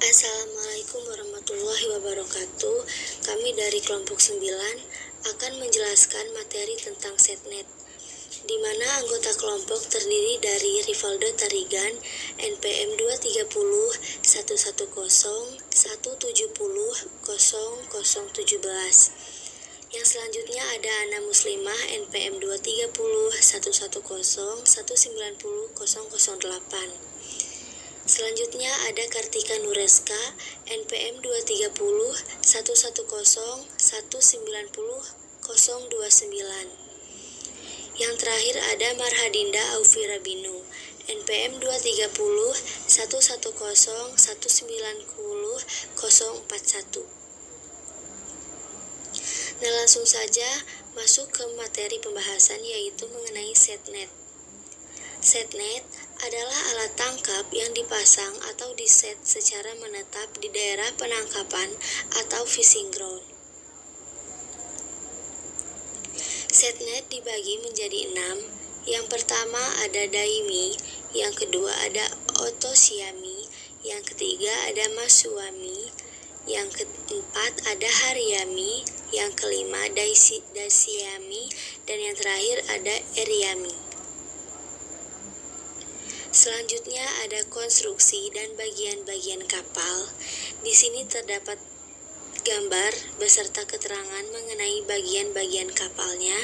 Assalamualaikum warahmatullahi wabarakatuh. Kami dari kelompok 9 akan menjelaskan materi tentang setnet, di mana anggota kelompok terdiri dari Rivaldo Tarigan, NPM 230 110 170 0017. Yang selanjutnya ada Ana Muslimah, NPM 230 110 190 008. Selanjutnya ada Kartika Nureska, NPM 230 110 190 029. Yang terakhir ada Marhadinda Aufira Binu, NPM 230 110 190 041. Nah, langsung saja masuk ke materi pembahasan, yaitu mengenai setnet. Setnet adalah alat tangkap yang dipasang atau diset secara menetap di daerah penangkapan atau fishing ground. Setnet dibagi menjadi 6. Yang pertama ada daimi, yang kedua ada otosiami, yang ketiga ada masuami, yang keempat ada hariyami, yang kelima daisiami, dan yang terakhir ada eriami. Selanjutnya ada konstruksi dan bagian-bagian kapal. Di sini terdapat gambar beserta keterangan mengenai bagian-bagian kapalnya.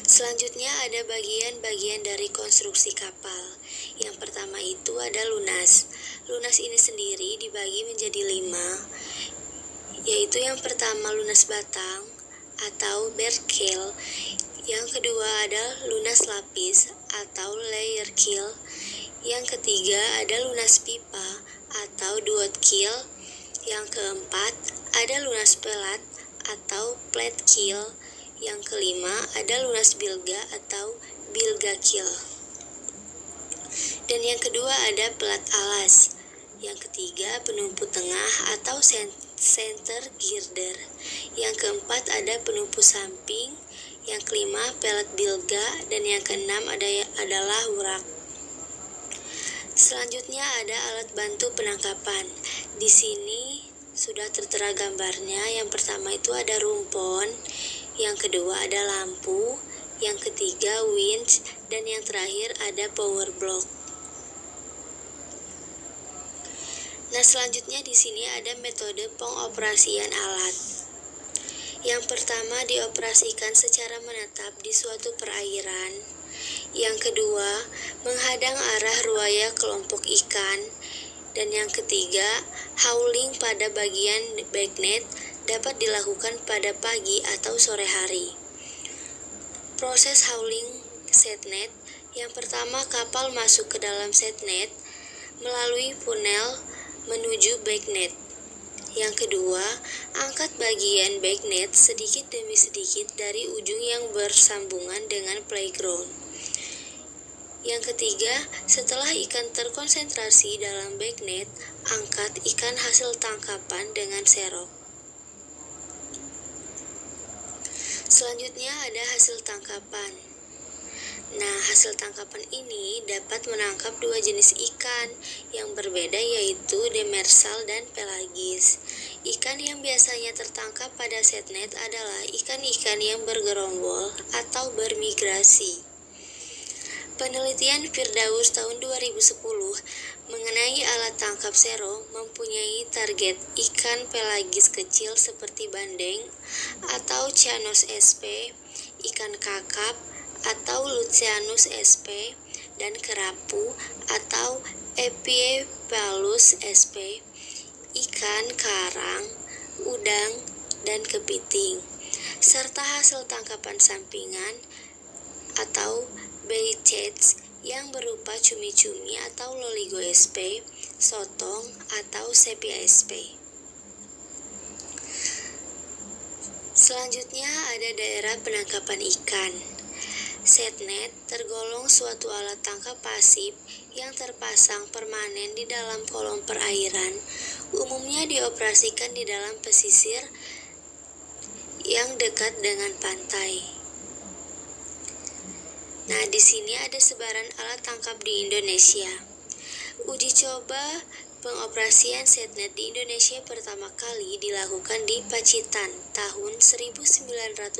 Selanjutnya ada bagian-bagian dari konstruksi kapal. Yang pertama itu ada lunas. Lunas ini sendiri dibagi menjadi 5, yaitu yang pertama lunas batang atau berkel. Yang kedua ada lunas lapis atau layer keel. Yang ketiga ada lunas pipa atau duot keel. Yang keempat ada lunas pelat atau plate keel. Yang kelima ada lunas bilga atau bilga keel. Dan yang kedua ada pelat alas. Yang ketiga penumpu tengah atau center girder. Yang keempat ada penumpu samping. Yang kelima pelat bilga, dan yang keenam adalah wurak. Selanjutnya ada alat bantu penangkapan. Di sini sudah tertera gambarnya. Yang pertama itu ada rumpon, yang kedua ada lampu, yang ketiga winch, dan yang terakhir ada power block. Nah, selanjutnya di sini ada metode pengoperasian alat. Yang pertama dioperasikan secara menetap di suatu perairan. Yang kedua, menghadang arah ruaya kelompok ikan. Dan yang ketiga, hauling pada bagian backnet dapat dilakukan pada pagi atau sore hari. Proses hauling setnet, yang pertama kapal masuk ke dalam setnet melalui funnel menuju backnet. Yang kedua, angkat bagian backnet sedikit demi sedikit dari ujung yang bersambungan dengan playground. Yang ketiga, setelah ikan terkonsentrasi dalam backnet, angkat ikan hasil tangkapan dengan serok. Selanjutnya ada hasil tangkapan. Nah, hasil tangkapan ini dapat menangkap 2 jenis ikan yang berbeda, yaitu demersal dan pelagis. Ikan yang biasanya tertangkap pada setnet adalah ikan-ikan yang bergerombol atau bermigrasi. Penelitian Firdaus tahun 2010 mengenai alat tangkap sero mempunyai target ikan pelagis kecil seperti bandeng atau Cyanos sp, ikan kakap atau Lucianus sp, dan kerapu atau Epiephalus sp, ikan karang, udang, dan kepiting, serta hasil tangkapan sampingan atau bycatch yang berupa cumi-cumi atau loligo sp, sotong, atau sepia sp. Selanjutnya ada daerah penangkapan ikan. Setnet tergolong suatu alat tangkap pasif yang terpasang permanen di dalam kolom perairan. Umumnya dioperasikan di dalam pesisir yang dekat dengan pantai. Nah, di sini ada sebaran alat tangkap di Indonesia. Uji coba pengoperasian SetNet di Indonesia pertama kali dilakukan di Pacitan tahun 1981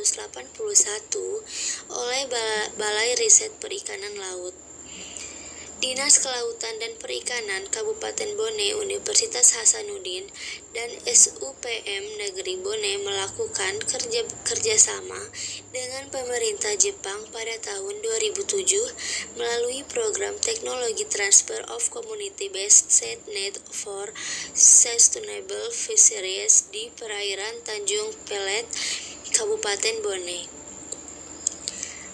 oleh Balai Riset Perikanan Laut. Dinas Kelautan dan Perikanan Kabupaten Bone, Universitas Hasanuddin, dan SUPM Negeri Bone melakukan kerjasama dengan pemerintah Jepang pada tahun 2007 melalui program Teknologi Transfer of Community-Based SetNet for Sustainable Fisheries di perairan Tanjung Pelet, Kabupaten Bone.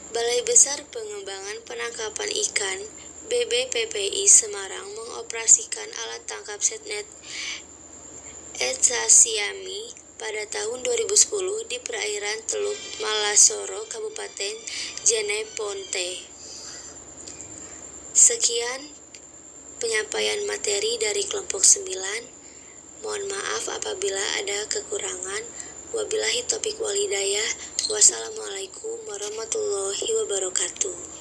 Balai Besar Pengembangan Penangkapan Ikan BBPPI Semarang mengoperasikan alat tangkap SetNet Etsasiami pada tahun 2010 di perairan Teluk Malasoro, Kabupaten Jeneponto. Sekian penyampaian materi dari kelompok 9. Mohon maaf apabila ada kekurangan. Wabillahi taufiq walhidayah. Wassalamualaikum warahmatullahi wabarakatuh.